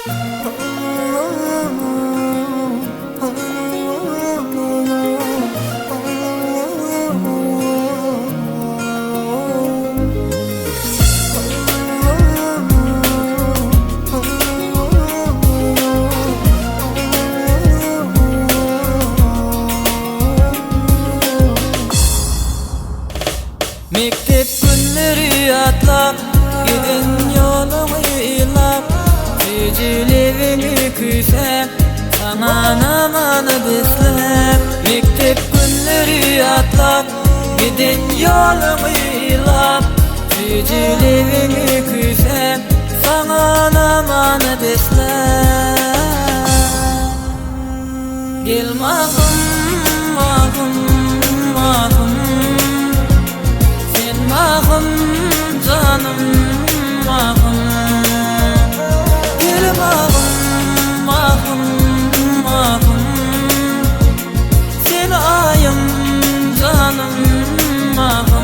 Mektep günleri atlap, gidin yolumu ilap, Sicilevini küysem, sana namanı beslep. Mektep günleri atlap, gidin yolumu ilap, Sicilevini küysem, sana namanı beslep. Gel mahum, mahum, mahum, mahum canım mahum. Gel mahum, mahum, mahum, sen ayım canım mahum.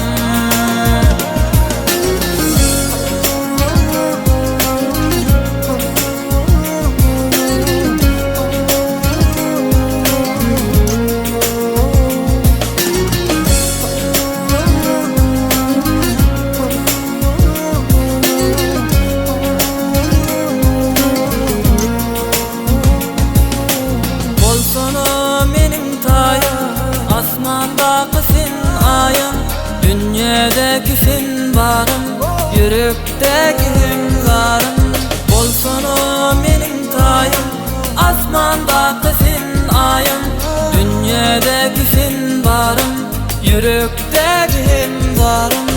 Asmandaki sen ayım, dünyadaki sen barım, yürekteki hünkârım. Bolsun o mening tayım, asmandaki sen ayım, dünyadaki sen barım, yürekteki hünkârım.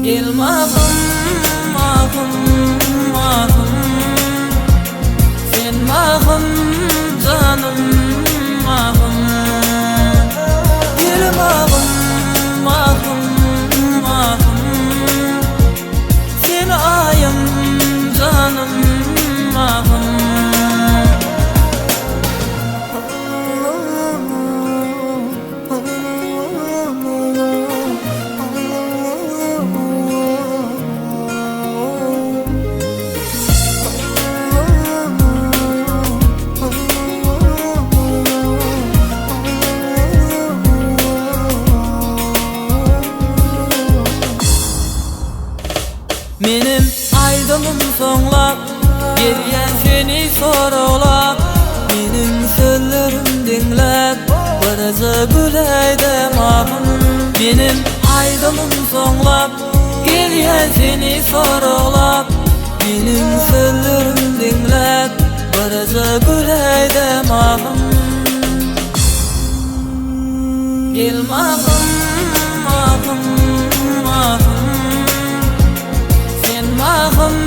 Gel mahum, mahum, mahum, sen mahum canım mahum. Gel mahum, mahum, mahum, sen ayım canım mahum. Menim aydımım sonlap, gelgen seni sorulap, mening sözlerim dinlep, barıza güleyde mahum. Menim aydımım sonlap, gelgen seni sorulap, mening sözlerim dinlep, barıza güleyde mahum. Gel mahum, mahum, mahum, mahum,